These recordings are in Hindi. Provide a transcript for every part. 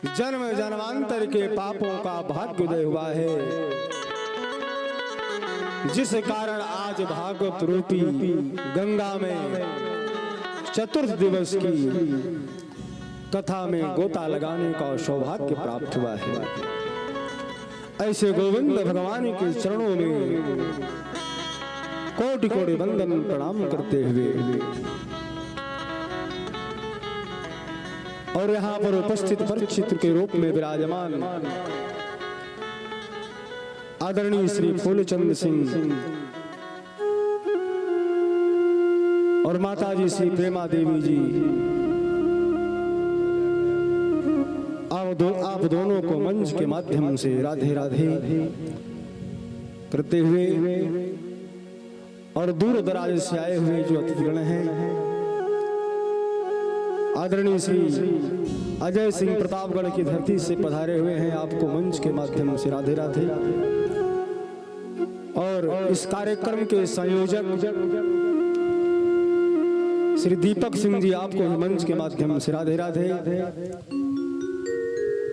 जन्म जन्मांतर के पापों का भाग्योदय हुआ है, जिस कारण आज भागवत रूपी गंगा में चतुर्थ दिवस की कथा में गोता लगाने का सौभाग्य प्राप्त हुआ है। ऐसे गोविंद भगवान के चरणों में कोटि कोटि वंदन प्रणाम करते हुए और यहाँ पर उपस्थित परीक्षित के रूप में विराजमान आदरणीय श्री फूलचंद सिंह और माताजी श्री प्रेमा देवी जी, आप दोनों को मंच के माध्यम से राधे राधे करते हुए और दूर दराज से आए हुए जो अतिथिगण हैं, आदरणीय श्री अजय सिंह प्रतापगढ़ की धरती से पधारे हुए हैं, आपको मंच के माध्यम से राधे राधे। और इस कार्यक्रम के संयोजक श्री दीपक सिंह जी, आपको मंच के माध्यम से राधे राधे।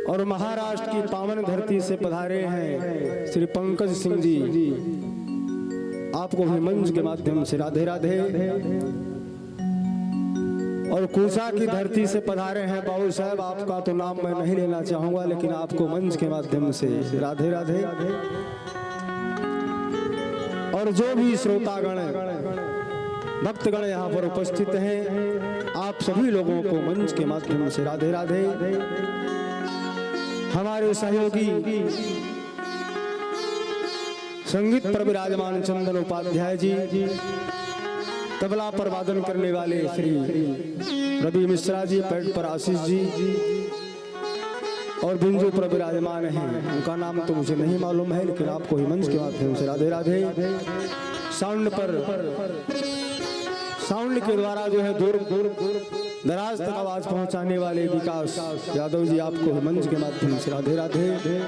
और महाराष्ट्र की पावन धरती से पधारे हैं श्री पंकज सिंह जी, आपको भी मंच के माध्यम से राधे राधे। और कुसा की धरती से पधारे हैं बाबू साहब, आपका तो नाम मैं नहीं लेना चाहूंगा, लेकिन आपको मंच के माध्यम से राधे राधे। और जो भी श्रोतागण भक्तगण यहाँ पर उपस्थित हैं, आप सभी लोगों को मंच के माध्यम से राधे राधे। हमारे सहयोगी संगीत पर विराजमान चंदन उपाध्याय जी, तबला पर वादन करने वाले श्री रवि मिश्रा जी, पैड पर आशीष जी और बिंजू पर विराजमान हैं, उनका नाम तो मुझे नहीं मालूम है, लेकिन आपको ही मंच के माध्यम से राधे राधे। साउंड के द्वारा जो है दूर दराज तक आवाज पहुंचाने वाले विकास यादव जी, आपको मंच के माध्यम से राधे राधे।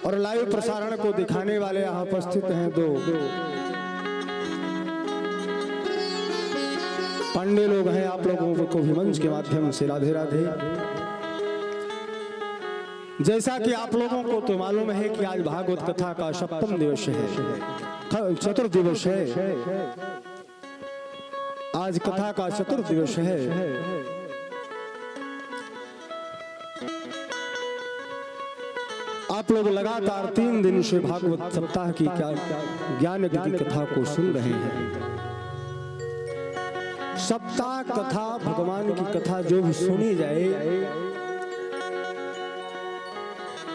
और लाइव प्रसारण को दिखाने वाले यहाँ उपस्थित हैं दो पांडे लोग हैं, आप लोगों को भी मंच के माध्यम से राधे राधे। जैसा कि आप लोगों को तो मालूम है कि आज भागवत कथा का सप्तम दिवस है, चतुर्थ दिवस है, आज कथा का चतुर्थ दिवस है। आप लोग लगातार 3 दिन से भागवत सप्ताह की ज्ञान की कथा को सुन रहे हैं। सप्ताह कथा, भगवान की कथा जो भी सुनी जाए,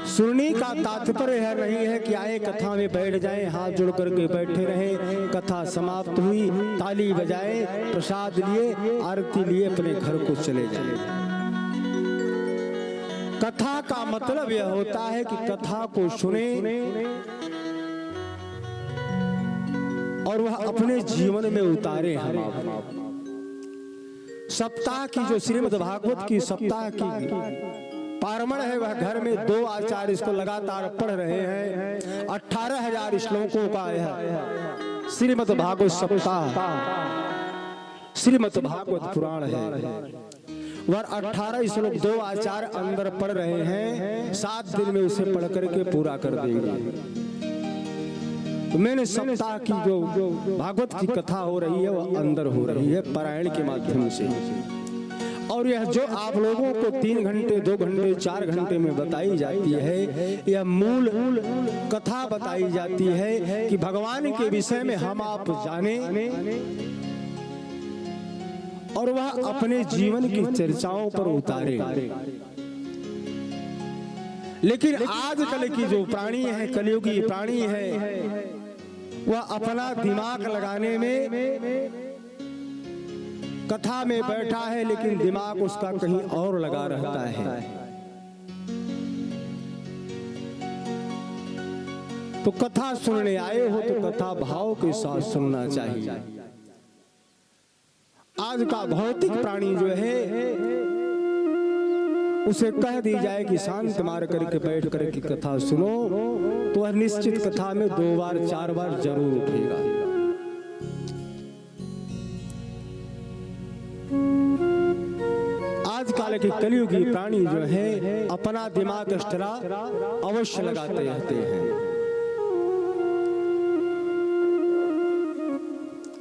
सुनने का तात्पर्य है नहीं है कि आए कथा में बैठ जाएं, हाथ जोड़ करके बैठे रहें, कथा समाप्त हुई, ताली बजाएं, प्रसाद लिए, आरती लिए अपने घर को चले जाएं। कथा का मतलब यह होता है कि कथा को सुने और वह अपने जीवन में उतारे। हम सप्ताह की जो श्रीमद् भागवत की सप्ताह की पारमण है, वह घर में 2 आचार्य इसको लगातार पढ़ रहे हैं। 18,000 श्लोकों का यह श्रीमद् भागवत सप्ताह श्रीमद् भागवत पुराण है। वह 18 श्लोक 2 आचार्य अंदर पढ़ रहे हैं, 7 दिन में उसे पढ़ करके पूरा कर देंगे। तो मैंने सप्ताह की जो भागवत की कथा हो रही है वह अंदर हो रही है पारायण के माध्यम से। और यह जो आप लोगों को 3 घंटे 2 घंटे 4 घंटे में बताई जाती है, यह मूल कथा बताई जाती है कि भगवान के विषय में हम आप जाने और वह अपने जीवन की चर्चाओं पर उतारे। लेकिन आजकल की जो प्राणी है, कलयुगी प्राणी है, वह अपना दिमाग लगाने में कथा में बैठा है, लेकिन दिमाग उसका कहीं और लगा रहता है। तो कथा सुनने आए हो तो कथा भाव के साथ सुनना चाहिए। आज का भौतिक प्राणी जो है, उसे कह दी जाए कि शांत मार करके बैठ करके कथा सुनो, तो वह निश्चित कथा में 2 बार 4 बार जरूर उठेगा। काल के कलियुगी प्राणी जो है अपना दिमाग एक्स्ट्रा अवश्य लगाते रहते हैं।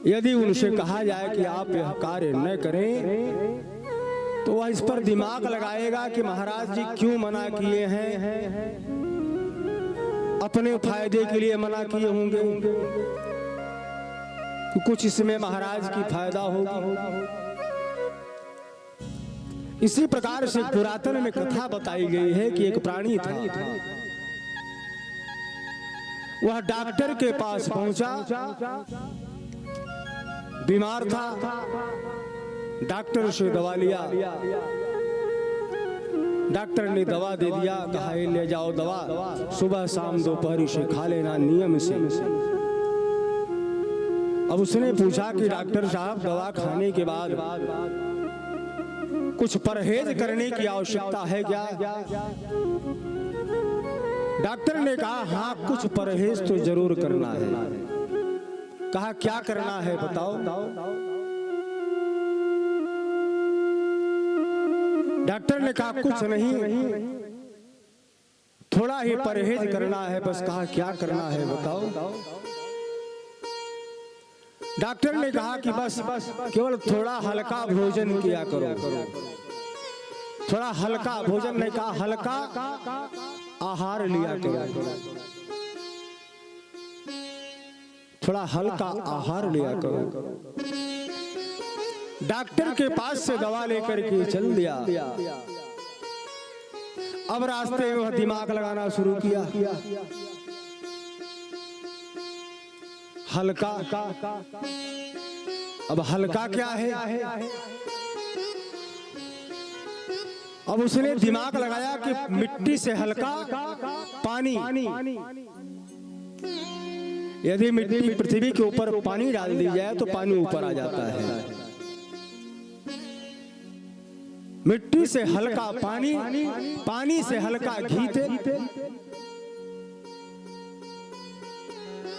यदि उनसे कहा जाए कि आप यह कार्य न करें तो वह इस पर दिमाग लगाएगा कि महाराज जी क्यों मना किए हैं, अपने फायदे के लिए मना किए होंगे कि कुछ इसमें महाराज की फायदा होगी। इसी प्रकार से पुरातन में कथा बताई गई है कि एक प्राणी था, वह डॉक्टर के पास पहुंचा, बीमार था, डॉक्टर से दवा लिया, डॉक्टर ने दवा दे दिया, कहा ले जाओ दवा, सुबह शाम दोपहर से खा लेना नियम से। अब उसने पूछा कि डॉक्टर साहब दवा खाने के बाद कुछ परहेज करने की आवश्यकता है क्या? डॉक्टर ने कहा हाँ कुछ परहेज तो जरूर करना है। कहा क्या करना है बताओ? डॉक्टर ने कहा कुछ नहीं, थोड़ा ही परहेज करना है बस। कहा क्या करना है बताओ? डॉक्टर ने कहा कि बस केवल थोड़ा हल्का भोजन किया करो। थोड़ा हल्का भोजन नहीं, कहा हल्का आहार लिया करो, थोड़ा हल्का आहार लिया करो। डॉक्टर के पास से दवा लेकर के चल दिया। अब रास्ते में वह दिमाग लगाना शुरू किया। हल्का, अब हल्का क्या है? अब उसने दिमाग लगाया कि मिट्टी से हल्का पानी। यदि मिट्टी पृथ्वी के ऊपर पानी डाल दी जाए तो पानी ऊपर आ जाता है। मिट्टी से हल्का पानी, पानी से हल्का घी तेल।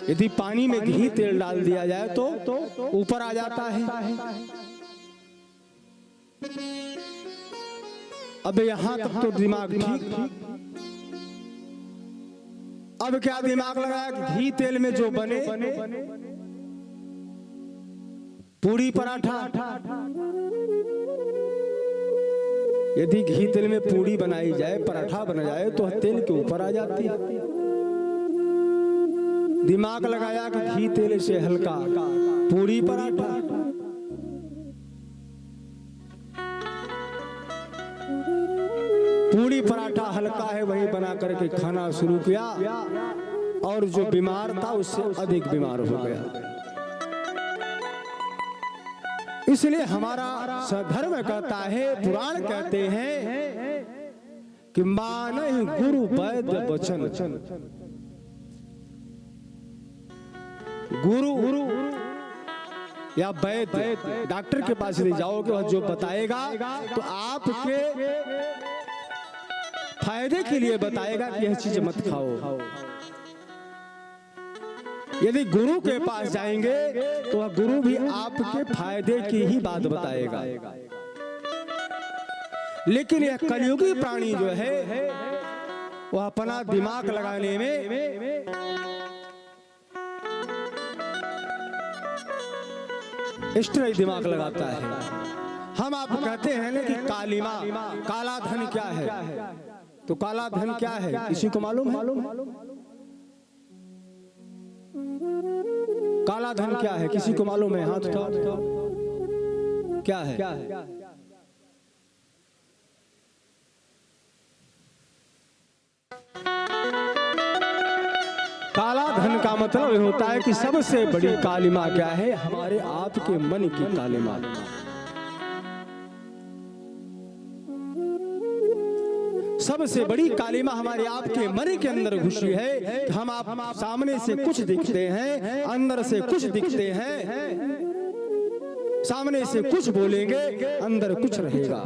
यदि पानी में घी तेल डाल दिया जाए तो ऊपर आ जाता है। अब यहां तक तो दिमाग ठीक। अब क्या दिमाग लगाया? घी तेल में जो बने पूरी पराठा। यदि घी तेल में पूरी बनाई जाए, पराठा बना जाए तो तेल के ऊपर आ जाती है। दिमाग लगाया कि घी तेल से हल्का पूरी पराठा। पूरी पराठा हल्का है वही बना करके खाना शुरू किया और जो बीमार था उससे अधिक बीमार हो गया। इसलिए हमारा धर्म कहता है, पुराण कहते हैं कि मानहि गुरु वैद्य वचन। गुरु या वैद्य, डॉक्टर के पास ले जाओगे वह जो बताएगा तो आपके फायदे के लिए बताएगा कि यह चीज मत खाओ। यदि गुरु के पास जाएंगे तो वह गुरु भी आपके फायदे की ही बात बताएगा। लेकिन यह कलियुगी प्राणी जो है वह अपना दिमाग लगाने में एक्स्ट्रा दिमाग लगाता है। हम आप कहते हैं ना कि कालिमा, काला धन क्या है? तो काला धन क्या है किसी को मालूम है? काला धन क्या है किसी को मालूम है? हाथ उठाओ। क्या है? काला धन का मतलब होता है कि सबसे बड़ी कालिमा क्या है? हमारे आपके मन की कालिमा। सबसे बड़ी कालिमा हमारे आपके मन के अंदर घुसी है। हम आप सामने से कुछ दिखते हैं, अंदर से कुछ दिखते हैं। सामने से कुछ बोलेंगे, अंदर कुछ रहेगा।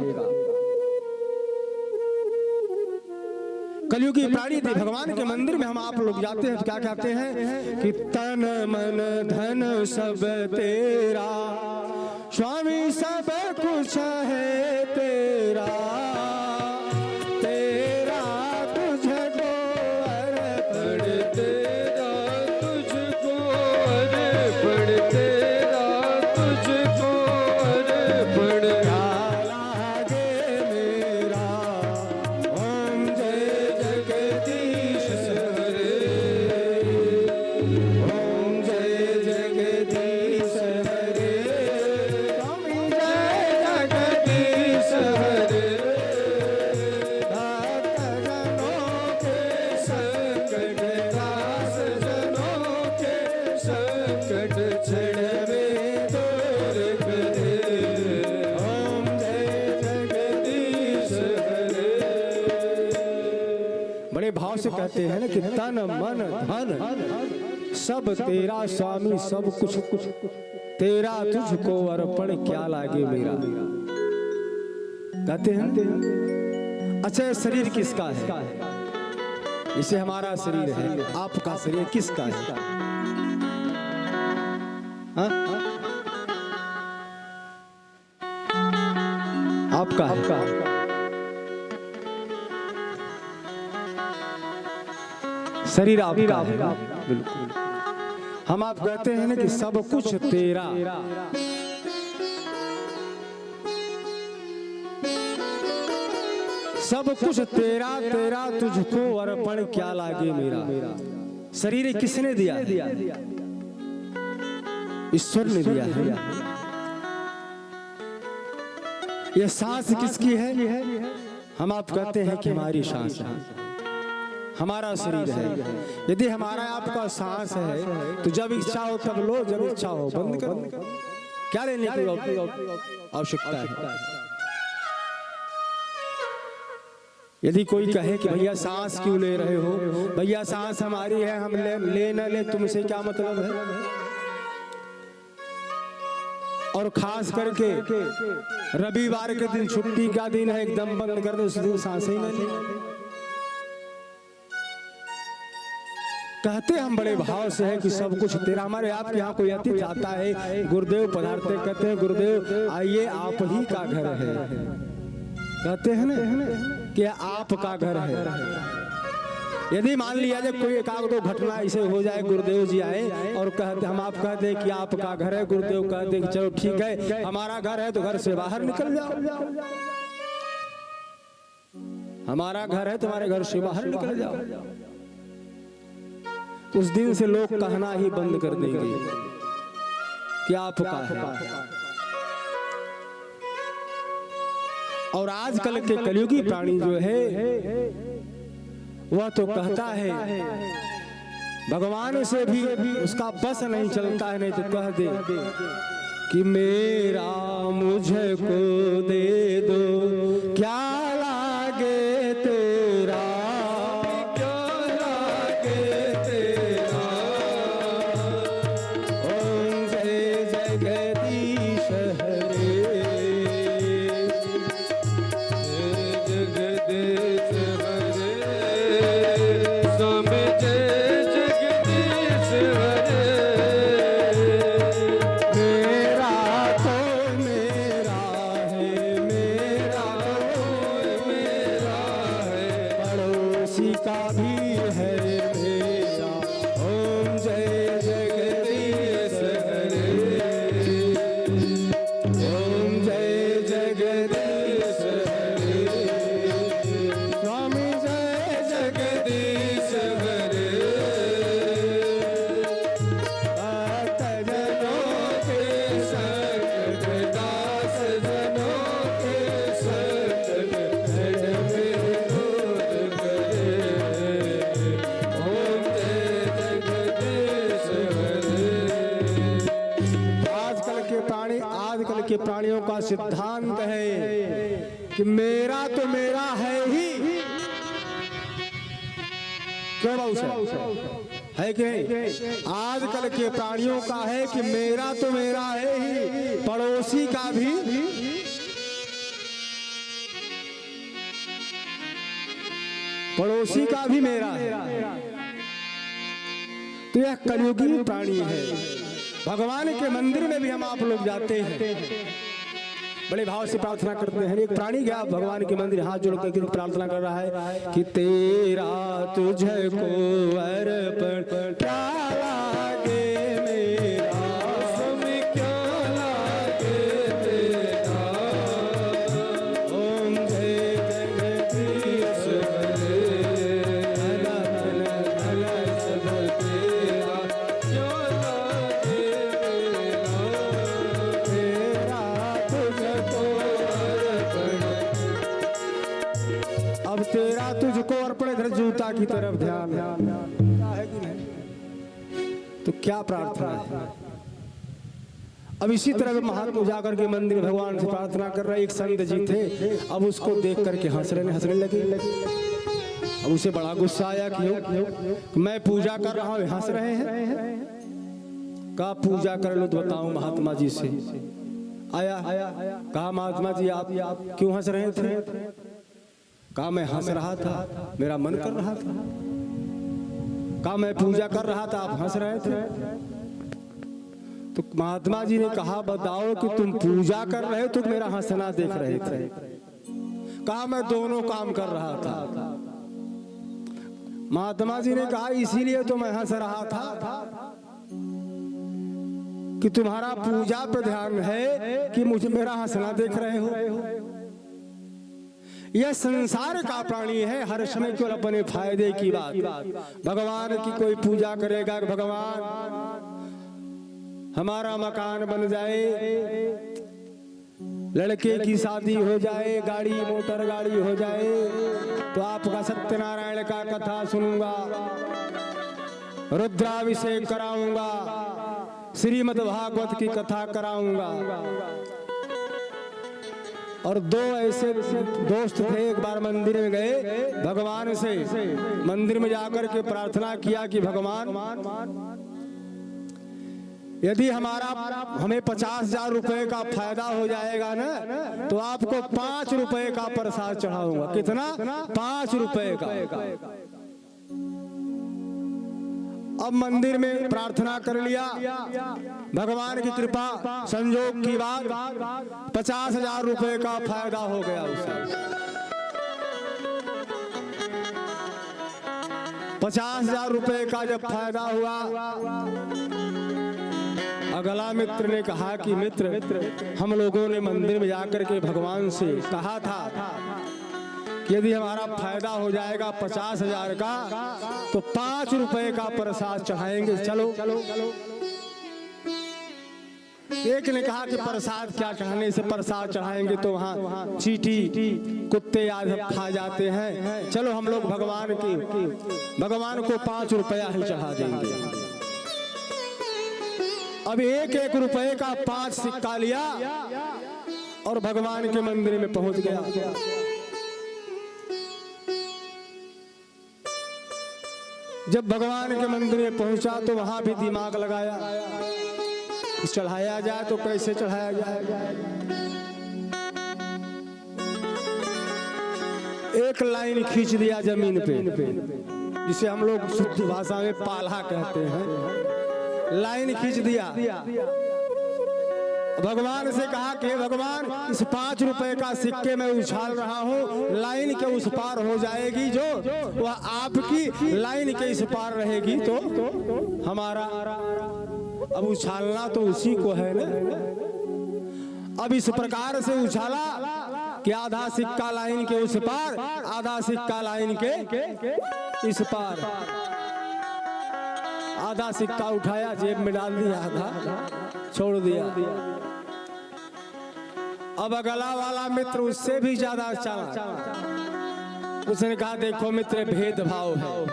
कलियुगी प्राणी थे भगवान के मंदिर में हम आप लोग जाते हैं तो क्या कहते हैं कि तन मन धन सब तेरा, स्वामी सब कुछ है तेरा, तेरा तुझको अर्पण, तेरा तुझको अर्पण, तेरा तुझको अर्पण। क्या लागे मेरा ओम जय जगदीश हरे, ओम जय जगदीश हरे, ओम जय जगदीश हरे। भक्त जनों के संकट, दास जनों के संकट छुड़ावे दूर करे, ओम जय जगदीश हरे। बड़े भाव से कहते हैं ना कि तन मन धन सब तेरा स्वामी, सब कुछ तेरा तुझको अर्पण, क्या लागे मेरा। कहते हैं अच्छा ये शरीर किसका है? इसे हमारा शरीर है, आपका शरीर किसका है? हाँ? आपका है। शरीर आपका है, बिल्कुल। हम आप कहते हैं ना कि सब कुछ तेरा, सब कुछ तेरा, तेरा तुझको अर्पण, क्या लागे मेरा। शरीर किसने दिया है? ईश्वर ने दिया है। ये सांस किसकी है? हम आप कहते हैं कि हमारी सांस है, हमारा शरीर है। यदि हमारा आपका सांस है तो जब इच्छा हो तब लो, जब इच्छा हो बंद करो। क्या लेने की आवश्यकता है? यदि कोई कहे कि भैया सांस क्यों ले रहे हो, भैया सांस हमारी है, हम ले न ले तुमसे क्या मतलब है। और खास करके रविवार के दिन, छुट्टी का दिन है, एकदम बंद कर दो, उस दिन सांस ही नहीं। कहते हम बड़े भाव से है कि सब कुछ तेरा। हमारे आपके यहाँ कोई अतिथि आता है, गुरुदेव पधारते, कहते हैं गुरुदेव आइए, आप ही का घर है। कहते हैं ना कि आपका घर है। यदि मान लिया जब कोई एक दो घटना ऐसे हो जाए, गुरुदेव जी आए और कहते, हम आप कहते कि आपका घर है, गुरुदेव कहते कि चलो ठीक है हमारा घर है तो घर से बाहर निकल जाओ। हमारा घर है तुम्हारे घर से बाहर निकल जाओ। उस दिन से लोग कहना ही बंद कर देंगे कि आपका है। और आजकल के कलयुगी प्राणी जो है वह तो कहता है, भगवान से भी उसका बस नहीं चलता है, नहीं तो कह दे कि मेरा मुझको दे दो, क्या लागे तेरा, क्या लागे तेरा। ओम जय जगदीश हरे, जगदीश हरे, स्वामी जय जगदीश हरे। मेरा तो मेरा है, मेरा तो मेरा है, पड़ोसी का भी है मेरा। ओम जय जगदीश हरे, ओम जय जगदीश हरे, स्वामी जय जगदीश हरे। भक्त जनों के संकट, दास जनों के संकट छुड़ावे दूर करे। ओम जय जगदीश हरे। आजकल के प्राणियों का सिद्धांत है कि मेरा तो मेरा है ही। क्यों बाबू साहब, है कि नहीं? आजकल के प्राणियों का है कि मेरा तो मेरा है ही, पड़ोसी का भी मेरा है। तो यह कलयुगी प्राणी है। भगवान के मंदिर में भी हम आप लोग जाते हैं, बड़े भाव से प्रार्थना करते हैं। एक प्राणी गया भगवान के मंदिर, हाथ जोड़ कर प्रार्थना कर रहा है कि तेरा तुझको अर्पण क्या लागे मेरा, हमें क्या लागे तेरा। ओम जय जगदीश हरे धन धन सब तेरा क्या लागे तेरा तुझको अर्पण। अब तेरा तुझको अर्पण। इधर जूता की तरफ ध्यान है कि नहीं? तो क्या प्रार्थना है। अब इसी तरह महात्मा जाकर के मंदिर भगवान से प्रार्थना कर रहे। एक संत जी थे, अब उसको देख करके हंसने लगे। अब उसे बड़ा गुस्सा आया, क्यों मैं पूजा कर रहा हूं हंस रहे हैं। कहा पूजा कर लो तो बताऊं महात्मा जी से। आया कहा महात्मा जी आप क्यों हंस रहे थे। कहा मैं हंस रहा था, मेरा मन कर रहा था। कहा मैं पूजा कर रहा था, आप हंस रहे थे। तो महात्मा जी ने कहा बताओ कि तुम पूजा कर रहे हो तो मेरा हंसना देख रहे थे। कहा मैं दोनों काम कर रहा था। महात्मा जी ने कहा इसीलिए तो मैं हंस रहा था कि तुम्हारा पूजा पर ध्यान है कि मुझे मेरा हंसना देख रहे हो। यह संसार का प्राणी है, हर समय केवल अपने फायदे की बात। भगवान की कोई पूजा करेगा कि भगवान हमारा मकान बन जाए, लड़के की शादी हो जाए, गाड़ी मोटर गाड़ी हो जाए, तो आपका सत्यनारायण का कथा सुनूंगा, रुद्राभिषेक कराऊंगा, श्रीमद् भागवत की कथा कराऊंगा। और दो ऐसे दोस्त थे, एक बार मंदिर में गए, भगवान से मंदिर में जाकर के प्रार्थना किया कि भगवान यदि हमें 50,000 रुपए का फायदा हो जाएगा ना, तो आपको 5 रुपए का प्रसाद चढ़ाऊंगा। कितना? 5 रुपए का। अब मंदिर में प्रार्थना कर लिया, भगवान की कृपा संयोग की बात 50,000 रुपए का फायदा हो गया उसे। 50,000 रुपए का जब फायदा हुआ, अगला मित्र ने कहा कि मित्र हम लोगों ने मंदिर में जाकर के भगवान से कहा था कि यदि हमारा फायदा हो जाएगा 50,000 का तो 5 रुपए का प्रसाद चढ़ाएंगे, चलो। एक ने कहा कि प्रसाद क्या चढ़ाने से, प्रसाद चढ़ाएंगे तो वहाँ चींटी कुत्ते आदि खा जाते हैं, चलो हम लोग भगवान को 5 रुपया ही चढ़ा देंगे। अब 1-1 रुपए का 5 सिक्का लिया और भगवान के मंदिर में पहुंच गया। जब भगवान के मंदिर में पहुंचा तो वहां भी दिमाग लगाया, चढ़ाया जाए तो कैसे चढ़ाया जाए। एक लाइन खींच दिया जमीन पे, जिसे हम लोग शुद्ध भाषा में पाला कहते हैं। लाइन खींच दिया। भगवान से कहा कि भगवान इस 5 रुपए का सिक्के में उछाल रहा हूँ, लाइन के उस पार हो जाएगी जो वह आपकी लाइन के इस पार रहेगी तो हमारा। अब उछालना तो उसी को है ना। अब इस प्रकार से उछाला कि आधा सिक्का लाइन के उस पार, आधा सिक्का लाइन के इस पार। आधा सिक्का उठाया, जेब में डाल दिया, आधा छोड़ दिया। अब अगला वाला मित्र उससे भी ज्यादा चालाक, उसने कहा देखो मित्र भेदभाव है,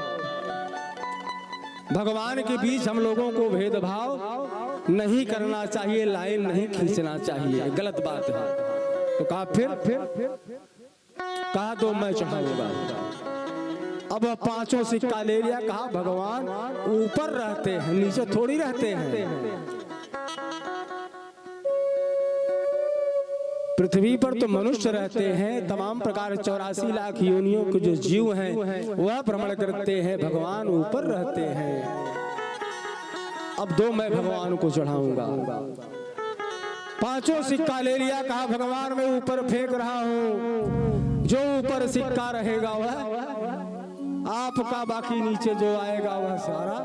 भगवान के बीच हम लोगों को भेदभाव नहीं करना चाहिए, लाइन नहीं खींचना चाहिए, गलत बात है। तो कहा फिर कहा तो मैं चढ़ाऊंगा। अब 5 सिक्का ले लिया, कहा भगवान ऊपर रहते हैं, नीचे थोड़ी रहते हैं। पृथ्वी पर तो मनुष्य रहते हैं, तमाम प्रकार 84 लाख योनियों के जो जीव हैं वह भ्रमण करते हैं, भगवान ऊपर रहते हैं। अब 2 मैं भगवान को चढ़ाऊंगा। पांचों सिक्का ले लिया, कहा भगवान मैं ऊपर फेंक रहा हूं, जो ऊपर सिक्का रहेगा वह आपका, बाकी नीचे जो आएगा वह सारा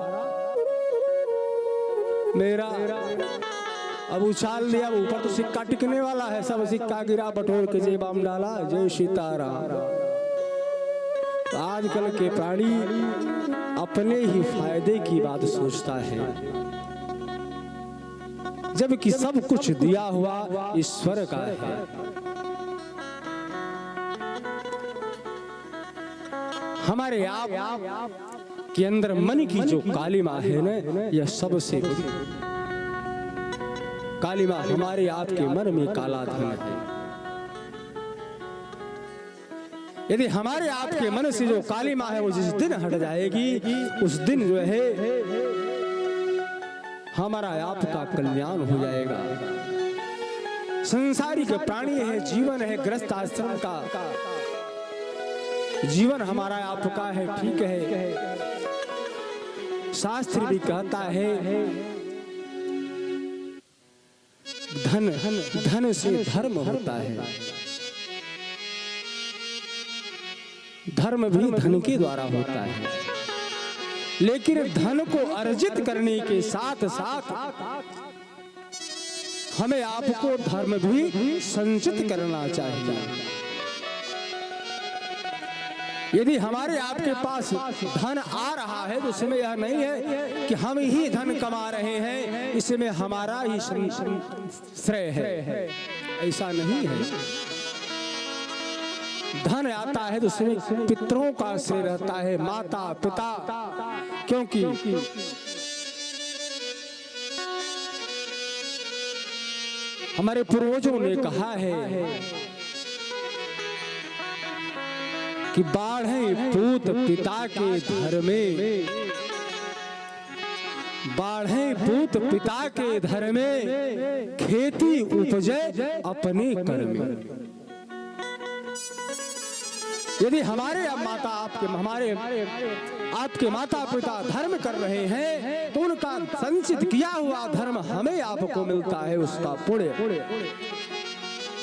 मेरा। अब उछाल दिया, ऊपर तो सिक्का टिकने वाला है, सब सिक्का गिरा, बटोर के जेबा में डाला, जय सीताराम। तो आजकल के प्राणी अपने ही फायदे की बात सोचता है, जबकि सब कुछ दिया हुआ ईश्वर का है। हमारे आप के अंदर मन की जो कालिमा है ना, यह सबसे बड़ी कालिमा हमारे आपके मन में काला धन है। यदि हमारे आपके मन से जो कालिमा है वो जिस दिन हट जाएगी, उस दिन जो है हमारा आपका कल्याण हो जाएगा। संसारिक प्राणी है, जीवन है, गृहस्थ आश्रम का जीवन हमारा आपका है, ठीक है। शास्त्र भी कहता है धन से धर्म होता है, धर्म भी धन के द्वारा होता है, लेकिन धन को अर्जित करने के साथ साथ हमें आपको धर्म भी संचित करना चाहिए। यदि हमारे आपके पास धन आ रहा है तो इसमें यह नहीं है कि हम ही धन कमा रहे हैं, इसमें हमारा ही श्रेय है, ऐसा नहीं है। धन आता है तो उसमें पितरों का श्रेय रहता है, माता पिता, क्योंकि हमारे पूर्वजों ने कहा है कि बाढ़े पूत पिता के धर में, बाढ़े पूत पिता के धर में, खेती उपजे अपने कर में। यदि हमारे माता आपके माता पिता धर्म कर रहे हैं तो उनका संचित किया हुआ धर्म हमें आपको मिलता है, उसका पुण्य।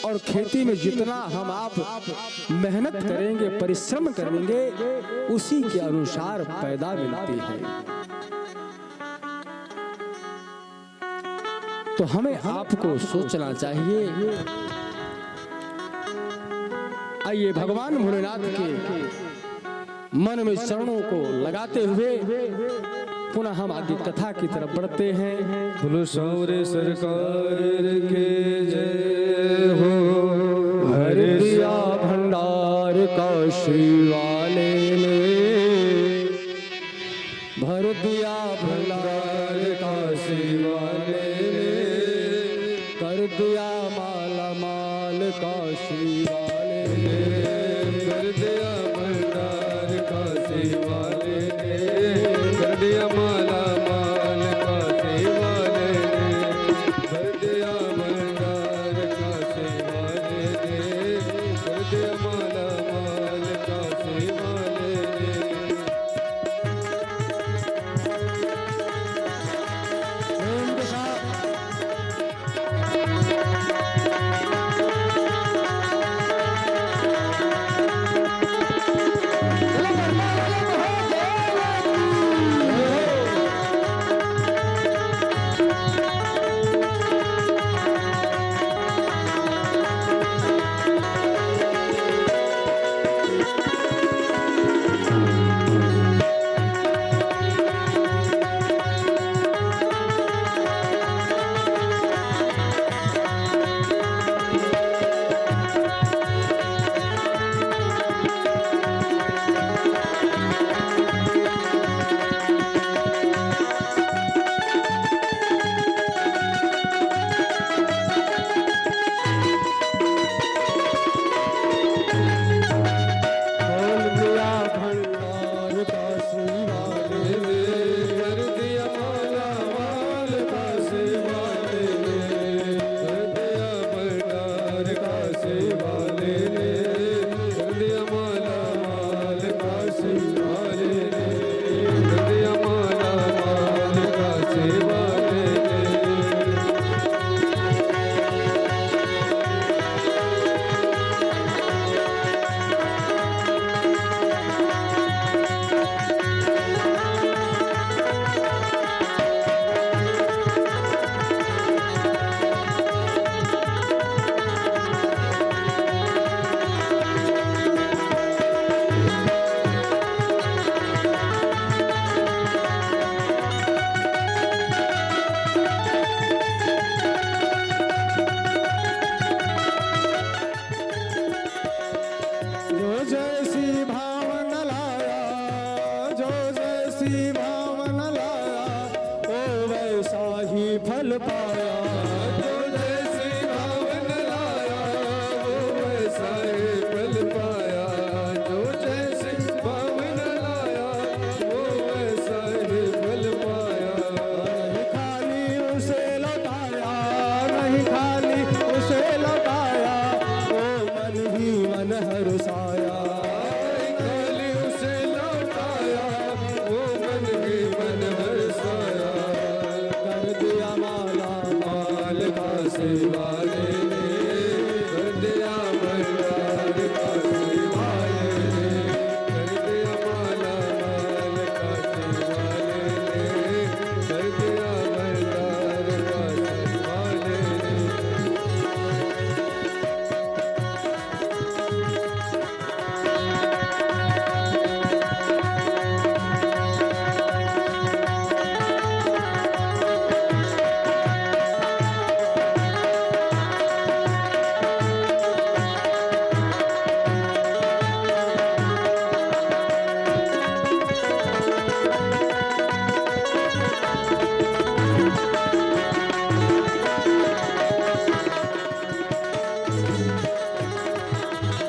और खेती में जितना हम आप मेहनत करेंगे, परिश्रम करेंगे, उसी के अनुसार पैदा मिलती है। तो हमें आपको सोचना चाहिए। आइए भगवान भोलेनाथ के मन में चरणों को लगाते हुए पुनः हम आगे कथा की तरफ बढ़ते हैं। बोलो सौरे सरकार के जय हो। भर दिया भंडार काशी वाले ने, भर दिया भंडार काशी वाले ने, कर दिया माला माल काशी वाले ने, कर दिया भंडार काशी वाले ने, कर दिया माला माल काशी वाले ने, कर दिया भंडार काशी वाले ने, कर दिया माला माल काशी वाले ने। प्रेम के साथ जो जैसी भावन लाया, जो जैसी भावन लाया, ओ वैसा ही फल पाया। जो जैसी भावन लाया वो वैसा ही फल पाया। जो जैसी भावन लाया वो वैसा ही फल पाया। नहीं खाली उसे लौटाया, नहीं खाली उसे लौटाया, ओ मन ही मन हर्षाया। खाली उसे लौटाया वो मन ही मन हर्षाया। कर दिया माला माल काशी वाले ने कर दिया भंडार काशी वाले ने कर दिया माला माल काशी वाले ने कर दिया भंडार काशी वाले ने।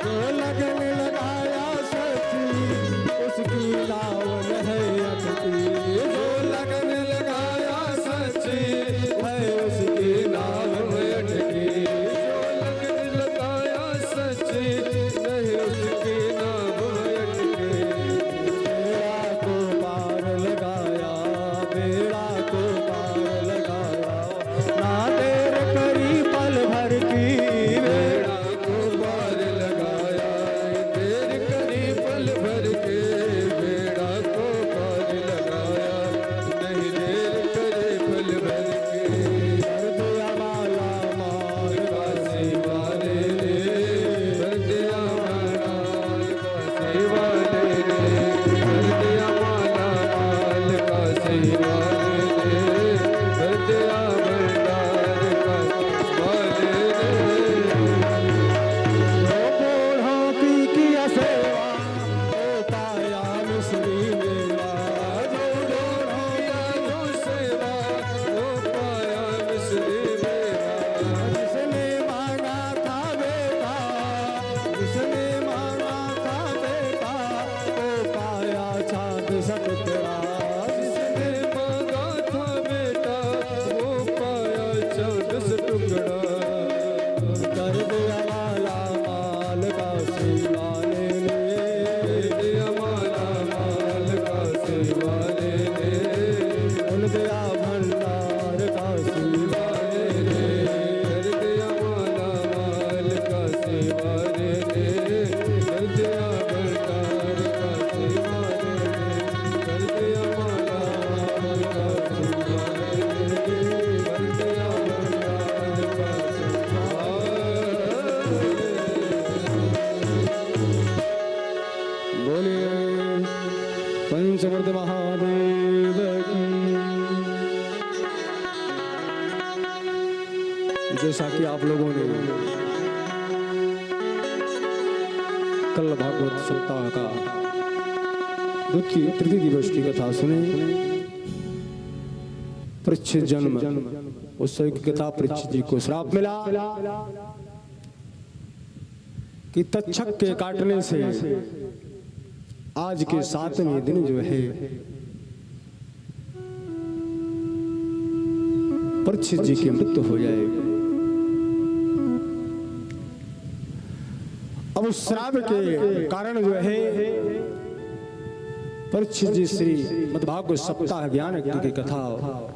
जो लगन लगाया सच्ची, उसकी लावन है अटकी। जो लगन लगाया सच्ची है उसकी नाव में अटकी। जो लगन लगाया सच्ची नहीं उसकी नाव में अटकी। बेड़ा को पार लगाया, बेड़ा को पार लगाया, ना देर करी पल भर की। बेड़ा को पार लगाया देर करी पल भर के। बेड़ा को पार लगाया नहीं देर करे पल भर के। कर दिया माला माल काशी वाले ने कर दिया माल काशी वाले ने कर दिया माला माल काशी वाले ने कर दिया भंडार काशी वाले ने। बूढ़ों की किया सेवा, ओ पाया मिश्री मेवा। जो बूढ़ों किया जो सेवा वो पाया मिश्री मेवा। जिसने मांगा था बेटा, जिसने मांगा था बेटा, ओ पाया चाँद सब तेरा। जिसने मांगा था बेटा वो पाया चाँद से टुकड़ा। कर दिया माला माल काशी वाले ने। कर दिया माला माल काशी वाले ने खुल गया भंडार काशी वाले ने कर दिया माला माल काशी वाले ने कर दिया भंडार काशी वाले ने कर दिया माला माल काशी वाले ने कर दिया भंडार काशी वाले ने। बोलिए पंचमर्द महादेव की। जैसा कि आप लोगों ने कल भागवत सप्ताह का तृतीय दिवस की कथा सुनी। परीक्षित जन्म उत्सव की कथा। परीक्षित जी को श्राप मिला कि तक्षक के काटने से आज के 7वें दिन जो है परीक्षित जी की मृत्यु हो जाएगी। अब उस श्राप के कारण जो है परीक्षित जी श्री मद्भागवत सप्ताह ज्ञान की कथा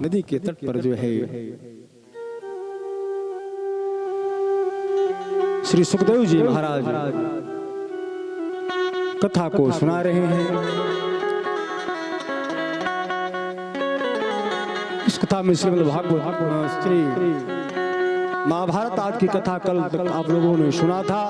नदी के तट पर जो है श्री सुखदेव जी महाराज कथा को सुना रहे हैं। इस कथा में श्रीमद् भागवत श्री महाभारत आदि की कथा कल तक आप लोगों ने सुना था।